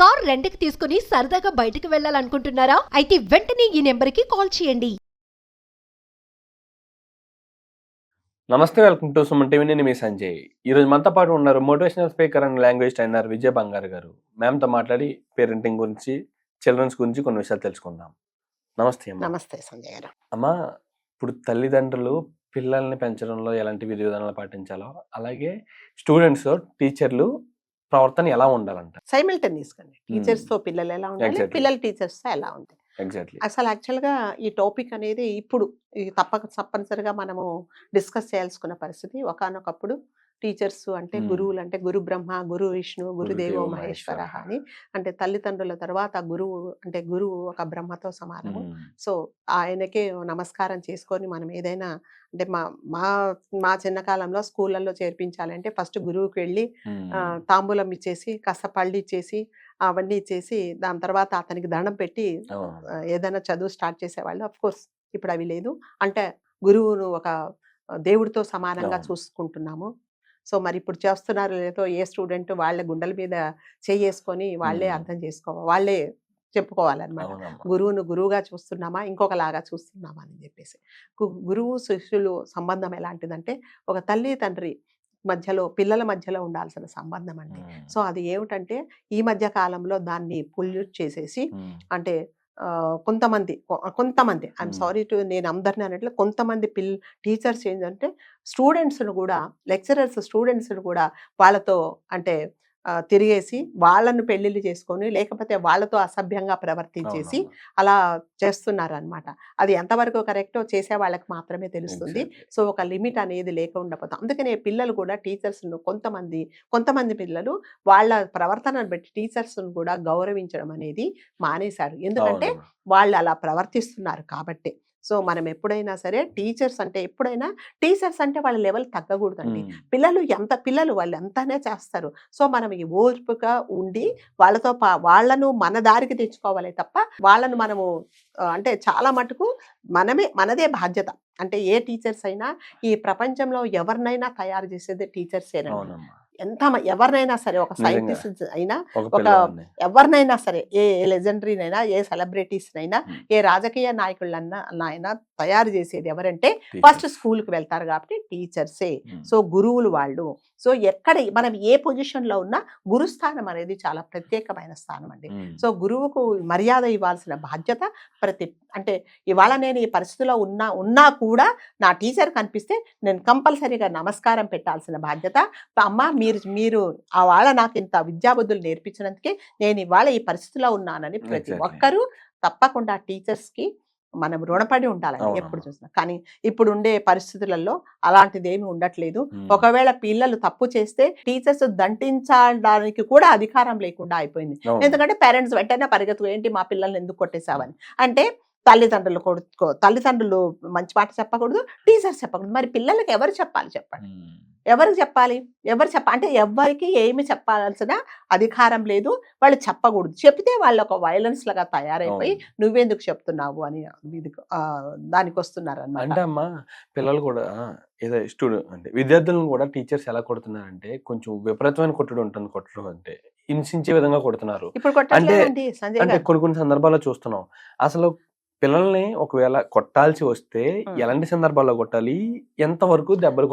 Car రెంట్‌కి తీసుకుని సరదాగా బయటికి వెళ్ళాలనుకుంటున్నారా? అయితే వెంటనే ఈ నెంబర్‌కి కాల్ చేయండి. నమస్తే, వెల్కమ్ టు సుమన్ టీవీ. నేను మీ సంజయ్. ఈరోజు మనతో పాటు ఉన్నారు motivational speaker and language trainer Vijay బంగారు గారు. మ్యామ్తో మాట్లాడి పేరెంటింగ్ గురించి, చిల్డ్రన్స్ గురించి కొన్ని విషయాలు తెలుసుకుందాం. నమస్తే అమ్మా. నమస్తే సంజయ్ గారు. అమ్మా, ఇప్పుడు తల్లిదండ్రులు పిల్లల్ని పెంచడంలో ఎలాంటి విధి విధానాలు పాటించాలో, అలాగే స్టూడెంట్స్, టీచర్లు ప్రవర్తన ఎలా ఉండాలంట? సైమిల్టేనియస్ గా టీచర్స్ తో పిల్లలు ఎలా ఉండాలి, Exactly. పిల్లలు టీచర్స్ తో ఎలా ఉంటాయి. ఎగ్జాక్ట్లీ. అసలు యాక్చువల్ గా ఈ టాపిక్ అనేది ఇప్పుడు ఇది తప్పనిసరిగా మనము డిస్కస్ చేయాల్సుకున్న పరిస్థితి. ఒకానొకప్పుడు టీచర్స్ అంటే గురువులు అంటే గురు బ్రహ్మ, గురు విష్ణు, గురుదేవో మహేశ్వర అని, అంటే తల్లిదండ్రుల తర్వాత గురువు అంటే గురువు ఒక బ్రహ్మతో సమానము. సో ఆయనకే నమస్కారం చేసుకొని మనం ఏదైనా అంటే మా మా మా చిన్న కాలంలో స్కూళ్ళల్లో చేర్పించాలంటే ఫస్ట్ గురువుకి వెళ్ళి తాంబూలం ఇచ్చేసి కాస్త పళ్ళు ఇచ్చేసి అవన్నీ ఇచ్చేసి దాని తర్వాత అతనికి దండం పెట్టి ఏదైనా చదువు స్టార్ట్ చేసేవాళ్ళు. అఫ్ కోర్స్ ఇప్పుడు అవి లేదు. అంటే గురువును ఒక దేవుడితో సమానంగా చూసుకుంటున్నాము. సో మరి ఇప్పుడు చేస్తున్నారు లేదో ఏ స్టూడెంట్ వాళ్ళ గుండెల మీద చేసుకొని వాళ్ళే అర్థం చేసుకోవాలి, వాళ్ళే చెప్పుకోవాలన్నమాట. గురువును గురువుగా చూస్తున్నామా, ఇంకొకలాగా చూస్తున్నామా అని చెప్పేసి. గురువు శిష్యులు సంబంధం ఎలాంటిదంటే ఒక తల్లి తండ్రి మధ్యలో, పిల్లల మధ్యలో ఉండాల్సిన సంబంధం అండి. సో అది ఏమిటంటే ఈ మధ్య కాలంలో దాన్ని పొల్యూట్ చేసేసి, అంటే కొంతమంది ఐఎమ్ సారీ టు, నేను అందరినీ అనట్లు, కొంతమంది టీచర్స్ ఏంటంటే స్టూడెంట్స్ను కూడా, లెక్చరర్స్ స్టూడెంట్స్ను కూడా వాళ్ళతో అంటే తిరిగేసి వాళ్ళను పెళ్లిళ్ళు చేసుకొని లేకపోతే వాళ్ళతో అసభ్యంగా ప్రవర్తించేసి అలా చేస్తున్నారు అనమాట. అది ఎంతవరకు కరెక్టో చేసే వాళ్ళకి మాత్రమే తెలుస్తుంది. సో ఒక లిమిట్ అనేది లేకుండా పోతాం. అందుకనే పిల్లలు కూడా టీచర్స్ను కొంతమంది పిల్లలు వాళ్ళ ప్రవర్తనను బట్టి టీచర్స్ను కూడా గౌరవించడం అనేది మానేశారు. ఎందుకంటే వాళ్ళు అలా ప్రవర్తిస్తున్నారు కాబట్టి. సో మనం ఎప్పుడైనా సరే టీచర్స్ అంటే వాళ్ళ లెవెల్ తగ్గకూడదండి. పిల్లలు వాళ్ళు ఎంతనే చేస్తారు. సో మనం ఈ ఓర్పుగా ఉండి వాళ్ళను మన దారికి తెచ్చుకోవాలి తప్ప వాళ్ళను మనము అంటే చాలా మటుకు మనదే బాధ్యత. అంటే ఏ టీచర్స్ అయినా ఈ ప్రపంచంలో ఎవరినైనా తయారు చేసేది టీచర్సేనండి. ఎవరినైనా సరే, ఒక సైంటిస్ట్ అయినా, ఒక ఎవరినైనా సరే, ఏ లెజెండరీనైనా, ఏ సెలబ్రిటీస్నైనా, ఏ రాజకీయ నాయకులైనా తయారు చేసేది ఎవరంటే ఫస్ట్ స్కూల్కి వెళ్తారు కాబట్టి టీచర్సే. సో గురువులు వాళ్ళు. సో మనం ఏ పొజిషన్లో ఉన్నా గురుస్థానం అనేది చాలా ప్రత్యేకమైన స్థానం అండి. సో గురువుకు మర్యాద ఇవ్వాల్సిన బాధ్యత అంటే ఇవాళ నేను ఈ పరిస్థితిలో ఉన్నా కూడా నా టీచర్ కనిపిస్తే నేను కంపల్సరీగా నమస్కారం పెట్టాల్సిన బాధ్యత. అమ్మ మీరు ఆ వాళ్ళ నాకు ఇంత విద్యాబుద్ధులు నేర్పించినందుకే నేను ఇవాళ ఈ పరిస్థితిలో ఉన్నానని ప్రతి ఒక్కరూ తప్పకుండా టీచర్స్కి మనం రుణపడి ఉండాలండి ఎప్పుడు చూసినా. కానీ ఇప్పుడు ఉండే పరిస్థితులలో అలాంటిది ఏమి ఉండట్లేదు. ఒకవేళ పిల్లలు తప్పు చేస్తే టీచర్స్ దండించడానికి కూడా అధికారం లేకుండా అయిపోయింది. ఎందుకంటే పేరెంట్స్ వెంటనే పరిగెత్తు, ఏంటి మా పిల్లల్ని ఎందుకు కొట్టేశావని. అంటే తల్లిదండ్రులు మంచి మాట చెప్పకూడదు, టీచర్స్ చెప్పకూడదు. మరి పిల్లలకి ఎవరు చెప్పాలి చెప్పండి? అంటే ఎవరికి ఏమి చెప్పాల్సిన అధికారం లేదు, వాళ్ళు చెప్పకూడదు. చెప్తే వాళ్ళు ఒక వైలెన్స్ లాగా తయారైపోయి నువ్వెందుకు చెప్తున్నావు అని దానికి వస్తున్నారు అన్నమాట. అంటే అమ్మా, పిల్లలు కూడా ఏదో స్టూడెంట్ అంటే విద్యార్థులను కూడా టీచర్స్ ఎలా కొడుతున్నారంటే కొంచెం విపరీతమైన కొట్టడం అంటే హింసించే విధంగా కొడుతున్నారు. ఇప్పుడు అంటే కొన్ని సందర్భాల్లో చూస్తున్నాం. అసలు పిల్లల్ని ఒకవేళ కొట్టాల్సి వస్తే ఎలాంటి సందర్భాల్లో కొట్టాలి, ఎంత వరకు దెబ్బలు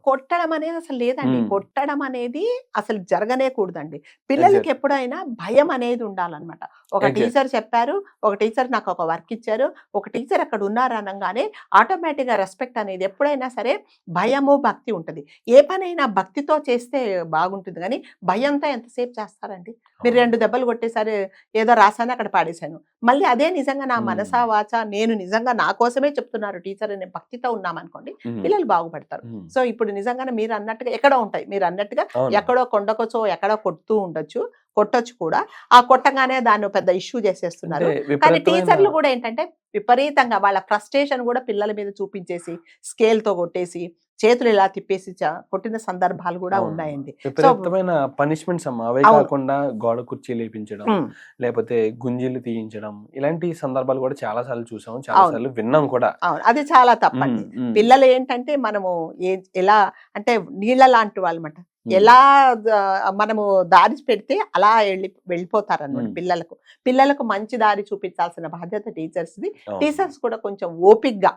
కొట్టడం అనేది అసలు లేదండి. కొట్టడం అనేది అసలు జరగనే కూడదండి. పిల్లలకి ఎప్పుడైనా భయం అనేది ఉండాలన్నమాట. ఒక టీచర్ చెప్పారు, ఒక టీచర్ నాకు ఒక వర్క్ ఇచ్చారు, ఒక టీచర్ అక్కడ ఉన్నారు అనగానే ఆటోమేటిక్ గా రెస్పెక్ట్ అనేది ఎప్పుడైనా సరే భయము భక్తి ఉంటుంది. ఏ పనైనా భక్తితో చేస్తే బాగుంటుంది, కానీ భయంతో ఎంతసేపు చేస్తారండి? మీరు 2 దెబ్బలు కొట్టేసరి ఏదో రాశాను అక్కడ పాడేశాను, మళ్ళీ అదే నిజంగా నా మనసా వాచ నేను నిజంగా నా కోసమే చెప్తున్నారు టీచర్ అనే భక్తితో ఉన్నామనుకోండి, పిల్లలు బాగుపడతారు. సో ఇప్పుడు నిజంగానే మీరు అన్నట్టుగా ఎక్కడో ఉంటాయి, మీరు అన్నట్టుగా ఎక్కడో కొండకొచ్చో ఎక్కడో కొట్టొచ్చు కూడా. ఆ కొట్టగానే దాన్ని పెద్ద ఇష్యూ చేసేస్తున్నారు. కానీ టీచర్లు కూడా ఏంటంటే విపరీతంగా వాళ్ళ ఫ్రస్ట్రేషన్ కూడా పిల్లల మీద చూపించేసి స్కేల్ తో కొట్టేసి చేతులు ఇలా తిప్పేసి కొట్టిన సందర్భాలు కూడా ఉన్నాయండి. పనిష్మెంట్స్ అమ్మా, అవే కాకుండా గోడ కుర్చీ లేపించడం, లేకపోతే గుంజీలు తీయించడం, ఇలాంటి సందర్భాలు కూడా చాలా సార్లు చూసాం, చాలా సార్లు విన్నాం కూడా. అది చాలా తప్పండి. పిల్లలు ఏంటంటే మనము ఎలా అంటే నీళ్ళ లాంటి వాళ్ళమాట. ఎలా మనము దారి పెడితే అలా వెళ్ళిపోతారు అనమాట Hmm. పిల్లలకు మంచి దారి చూపించాల్సిన బాధ్యత టీచర్స్ది. అవును. టీచర్స్ కూడా కొంచెం ఓపిక్గా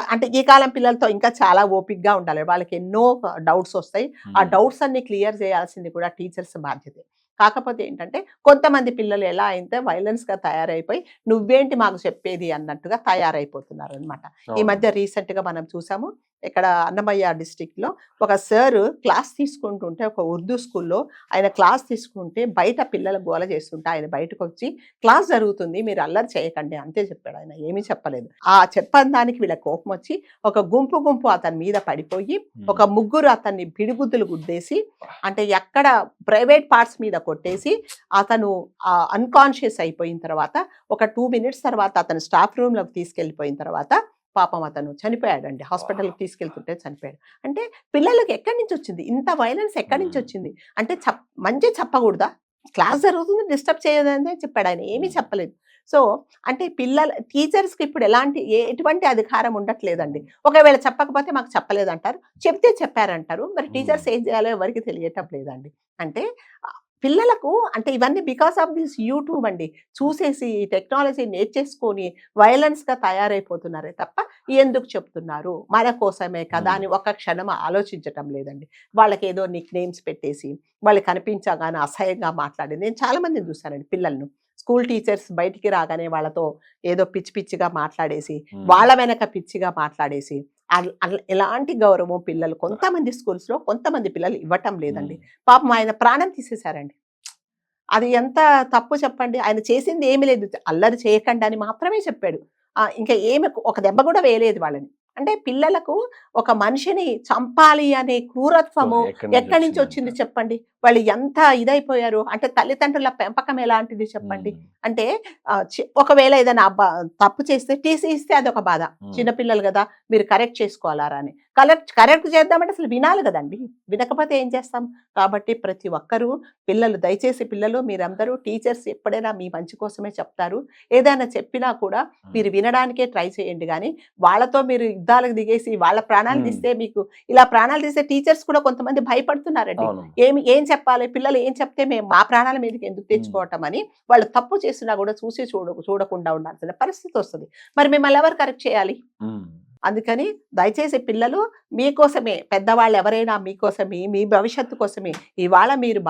అంటే ఈ కాలం పిల్లలతో ఇంకా చాలా ఓపిక్గా ఉండాలి. వాళ్ళకి ఎన్నో డౌట్స్ వస్తాయి. ఆ Hmm. డౌట్స్ అన్ని క్లియర్ చేయాల్సింది కూడా టీచర్స్ బాధ్యతే. కాకపోతే ఏంటంటే కొంతమంది పిల్లలు ఎలా అయితే వైలెన్స్‌గా తయారైపోయి నువ్వేంటి మాకు చెప్పేది అన్నట్టుగా తయారైపోతున్నారనమాట. ఈ అవును. మధ్య రీసెంట్‌గా మనం చూసాము. ఇక్కడ అన్నమయ్య డిస్ట్రిక్ట్‌లో ఒక సారు క్లాస్ తీసుకుంటుంటే ఒక ఉర్దూ స్కూల్‌లో ఆయన క్లాస్ తీసుకుంటే బయట పిల్లలు గోల చేస్తుంటే ఆయన బయటకొచ్చి క్లాస్ జరుగుతుంది మీరు అల్లరి చేయకండి అంతే చెప్పాడు ఆయన. ఏమీ చెప్పలేదు. ఆ చెప్పని దానికి వీళ్ళ కోపం వచ్చి ఒక గుంపు అతని మీద పడిపోయి ఒక ముగ్గురు అతన్ని పిడిగుద్దులు గుద్దేసి అంటే ఎక్కడ ప్రైవేట్ పార్ట్స్ మీద కొట్టేసి అతను అన్కాన్షియస్ అయిపోయిన తర్వాత ఒక 2 మినిట్స్ తర్వాత అతను స్టాఫ్ రూమ్‌లోకి తీసుకెళ్ళిపోయిన తర్వాత పాపం అతను చనిపోయాడండి. హాస్పిటల్‌కి తీసుకెళ్తుంటే చనిపోయాడు. అంటే పిల్లలకి ఎక్కడి నుంచి వచ్చింది? ఇంత వైలెన్స్ ఎక్కడి నుంచి వచ్చింది? అంటే మంచి చెప్పకూడదా? క్లాస్ జరుగుతుంది డిస్టర్బ్ చేయదనే చెప్పాడు ఆయన. ఏమీ చెప్పలేదు. సో అంటే టీచర్స్‌కి ఇప్పుడు ఎటువంటి అధికారం ఉండట్లేదండి. ఒకవేళ చెప్పకపోతే మాకు చెప్పలేదంటారు. చెప్తే చెప్పారంటారు. మరి టీచర్స్ ఏం చేయాలో ఎవరికీ తెలియటం లేదండి. అంటే పిల్లలకు అంటే ఇవన్నీ బికాస్ ఆఫ్ దిస్ యూట్యూబ్ అండి. చూసేసి టెక్నాలజీ నేర్చేసుకొని వైలెన్స్‌గా తయారైపోతున్నారే తప్ప ఎందుకు చెప్తున్నారు? మన కోసమే కదా అని ఒక్క క్షణం ఆలోచించటం లేదండి. వాళ్ళకేదో నిక్ నేమ్స్ పెట్టేసి వాళ్ళు కనిపించగానే అసహ్యంగా మాట్లాడేది. నేను చాలా మందిని చూసానండి పిల్లలను. స్కూల్ టీచర్స్ బయటికి రాగానే వాళ్ళతో ఏదో పిచ్చిగా మాట్లాడేసి వాళ్ళ వెనక పిచ్చిగా మాట్లాడేసి ఎలాంటి గౌరవం పిల్లలు కొంతమంది స్కూల్స్‌లో కొంతమంది పిల్లలు ఇవ్వటం లేదండి. పాపం ఆయన ప్రాణం తీసేశారండి. అది ఎంత తప్పు చెప్పండి. ఆయన చేసింది ఏమీ లేదు. అల్లరి చేయకండి అని మాత్రమే చెప్పాడు. ఇంకా ఏమి ఒక దెబ్బ కూడా వేయలేదు వాళ్ళని. అంటే పిల్లలకు ఒక మనిషిని చంపాలి అనే క్రూరత్వము ఎక్కడి నుంచి వచ్చింది చెప్పండి. వాళ్ళు ఎంత ఇదైపోయారు. అంటే తల్లిదండ్రుల పెంపకం ఎలాంటిది చెప్పండి. అంటే ఒకవేళ ఏదైనా తప్పు చేస్తే టీసీ ఇస్తే అదొక బాధ. చిన్నపిల్లలు కదా మీరు కరెక్ట్ చేసుకోవాలారా అని. కరెక్ట్ చేద్దామంటే అసలు వినాలి కదండి. వినకపోతే ఏం చేస్తాం? కాబట్టి ప్రతి ఒక్కరూ దయచేసి పిల్లలు మీరందరూ టీచర్స్ ఎప్పుడైనా మీ మంచి కోసమే చెప్తారు. ఏదైనా చెప్పినా కూడా మీరు వినడానికే ట్రై చేయండి కానీ వాళ్ళతో మీరు యుద్ధాలకు దిగేసి వాళ్ళ ప్రాణాలు తీస్తే మీకు ఇలా ప్రాణాలు తీస్తే టీచర్స్ కూడా కొంతమంది భయపడుతున్నారండి. ఏం చెప్పాలి పిల్లలు ఏం చెప్తే మేము మా ప్రాణాల మీదకి ఎందుకు తెచ్చుకోవటం అని వాళ్ళు తప్పు చేసినా కూడా చూడకుండా ఉండాల్సిన పరిస్థితి వస్తుంది. మరి మిమ్మల్ని ఎవరు కరెక్ట్ చేయాలి? అందుకని దయచేసి పిల్లలు మీకోసమే పెద్దవాళ్ళు ఎవరైనా మీకోసమే మీ భవిష్యత్తు కోసమే ఇవాళ మీరు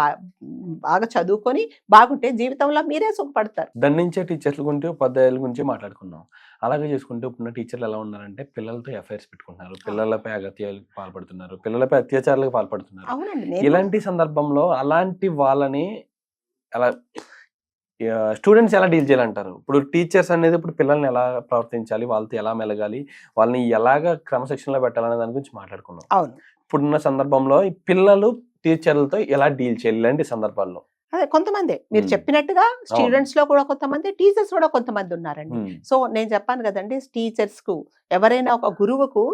బాగా చదువుకొని బాగుంటే జీవితంలో మీరే సుఖపడతారు. దండించే టీచర్ల గురించి ఉపాధ్యాయుల గురించి మాట్లాడుకున్నాం. అలాగే చేసుకుంటే ఇప్పుడున్న టీచర్లు ఎలా ఉన్నారంటే పిల్లలతో ఎఫ్ఐఆర్స్ పెట్టుకుంటున్నారు, పిల్లలపై అగత్యాలకు పాల్పడుతున్నారు, పిల్లలపై అత్యాచారాలకు పాల్పడుతున్నారు. అవునండి. ఇలాంటి సందర్భంలో అలాంటి వాళ్ళని ఎలా స్టూడెంట్స్ ఎలా డీల్ చేయాలంటారు? ఇప్పుడు టీచర్స్ అనేది ఇప్పుడు పిల్లల్ని ఎలా ప్రవర్తించాలి, వాళ్ళతో ఎలా మెలగాలి, వాళ్ళని ఎలాగ క్రమశిక్షణలో పెట్టాలనే దాని గురించి మాట్లాడుకున్నాం. అవును. ఇప్పుడున్న సందర్భంలో ఈ పిల్లలు టీచర్లతో ఎలా డీల్ చేయాలి ఇలాంటి సందర్భాల్లో? అదే కొంతమంది మీరు చెప్పినట్టుగా స్టూడెంట్స్ లో కూడా కొంతమంది, టీచర్స్ కూడా కొంతమంది ఉన్నారండి. సో నేను చెప్పాను కదండి, టీచర్స్ కు ఎవరైనా ఒక గురువుకు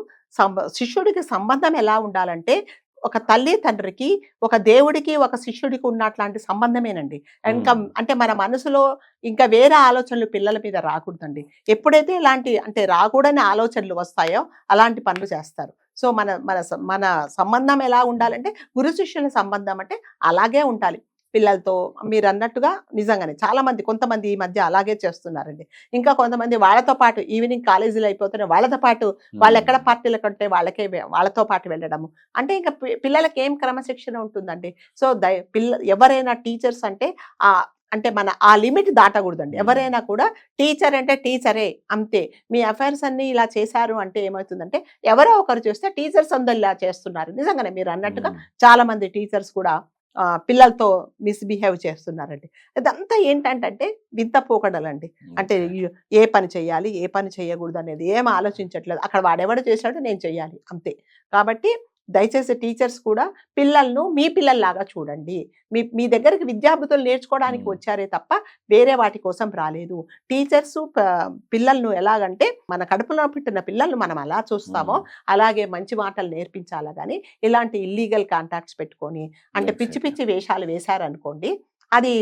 శిష్యుడికి సంబంధం ఎలా ఉండాలంటే ఒక తల్లి తండ్రికి, ఒక దేవుడికి, ఒక శిష్యుడికి ఉన్నట్లాంటి సంబంధమేనండి. ఇంకా అంటే మన మనసులో ఇంకా వేరే ఆలోచనలు పిల్లల మీద రాకూడదండి. ఎప్పుడైతే ఇలాంటి అంటే రాకూడని ఆలోచనలు వస్తాయో అలాంటి పనులు చేస్తారు. సో మన మన మన సంబంధం ఎలా ఉండాలంటే గురు శిష్యుల సంబంధం అంటే అలాగే ఉండాలి పిల్లలతో. మీరు అన్నట్టుగా నిజంగానే చాలా మంది కొంతమంది ఈ మధ్య అలాగే చేస్తున్నారండి. ఇంకా కొంతమంది వాళ్ళతో పాటు ఈవినింగ్ కాలేజీలు అయిపోతున్నాయి, వాళ్ళతో పాటు వాళ్ళు ఎక్కడ పార్టీలు కంటే వాళ్ళతో పాటు వెళ్ళడము. అంటే ఇంకా పిల్లలకి ఏం క్రమశిక్షణ ఉంటుందండి. సో ఎవరైనా టీచర్స్ అంటే అంటే మన ఆ లిమిట్ దాటకూడదండి. ఎవరైనా కూడా టీచర్ అంటే టీచరే అంతే. మీ అఫైర్స్ అన్ని ఇలా చేశారు అంటే ఏమవుతుందంటే ఎవరో ఒకరు చేస్తే టీచర్స్ అందరూ ఇలా చేస్తున్నారు. నిజంగానే మీరు అన్నట్టుగా చాలా మంది టీచర్స్ కూడా పిల్లలతో మిస్బిహేవ్ చేస్తున్నారండి. ఇదంతా ఏంటంటే వింత పోకడలండి. అంటే ఏ పని చేయాలి, ఏ పని చేయకూడదు అనేది ఏం ఆలోచించట్లేదు. అక్కడ వాడెవడు చేశాడో నేను చెయ్యాలి అంతే. కాబట్టి దయచేసి టీచర్స్ కూడా పిల్లలను మీ పిల్లల్లాగా చూడండి. మీ దగ్గరికి విద్యార్థులు నేర్చుకోవడానికి వచ్చారే తప్ప వేరే వాటి కోసం రాలేదు. టీచర్స్ పిల్లలను ఎలాగంటే మన కడుపులో పుట్టిన పిల్లలను మనం ఎలా చూస్తామో అలాగే మంచి మాటలు నేర్పించాలా కానీ ఇలాంటి ఇల్లీగల్ కాంటాక్ట్స్ పెట్టుకొని అంటే పిచ్చి వేషాలు వేశారనుకోండి అది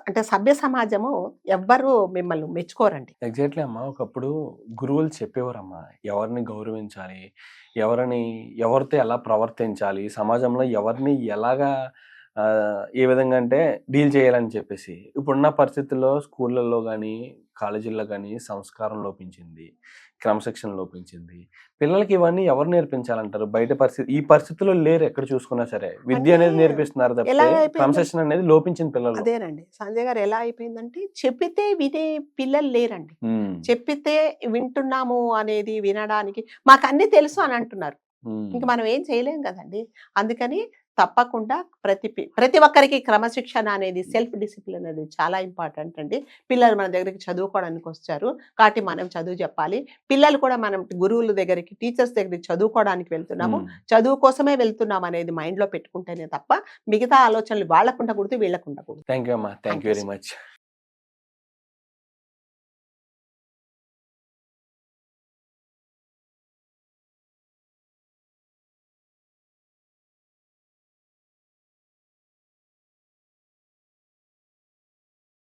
అంటే సభ్య సమాజము ఎవ్వరు మిమ్మల్ని మెచ్చుకోరండి. ఎగ్జాక్ట్లీ అమ్మా. ఒకప్పుడు గురువులు చెప్పేవారమ్మా ఎవరిని గౌరవించాలి, ఎవరితో ఎలా ప్రవర్తించాలి, సమాజంలో ఎవరిని ఎలాగా ఏ విధంగా అంటే డీల్ చేయాలని చెప్పేసి. ఇప్పుడున్న పరిస్థితుల్లో స్కూళ్ళల్లో కానీ కాలేజీల్లో కానీ సంస్కారం లోపించింది, క్రమశిక్షణ లోపించింది. పిల్లలకి ఇవన్నీ ఎవరు నేర్పించాలంటారు? బయట ఈ పరిస్థితుల్లో లేరు ఎక్కడ చూసుకున్నా సరే. విద్య అనేది అంటే నేర్పిస్తున్నారు తప్పితే ఎలాగైపోయింది? క్రమశిక్షణ అనేది లోపించింది పిల్లలు. అదేనండి సంజయ్ గారు, ఎలా అయిపోయిందంటే చెప్పితే వినే పిల్లలు లేరండి. చెప్పితే వింటున్నాము అనేది వినడానికి మాకు అన్ని తెలుసు అని అంటున్నారు. ఇంక మనం ఏం చేయలేం కదండి. అందుకని తప్పకుండా ప్రతి ఒక్కరికి క్రమశిక్షణ అనేది, సెల్ఫ్ డిసిప్లిన్ అనేది చాలా ఇంపార్టెంట్ అండి. పిల్లలు మన దగ్గరికి చదువుకోవడానికి వచ్చారు కాబట్టి మనం చదువు చెప్పాలి. పిల్లలు కూడా మనం గురువుల దగ్గరికి, టీచర్స్ దగ్గరికి చదువుకోవడానికి వెళ్తున్నాము, చదువు కోసమే వెళ్తున్నాం అనేది మైండ్ లో పెట్టుకుంటేనే తప్ప మిగతా ఆలోచనలు వాళ్ళకు ఉండకూడదు, వీళ్ళకు ఉండకూడదు. థ్యాంక్ యూ అమ్మా. Thank you very much.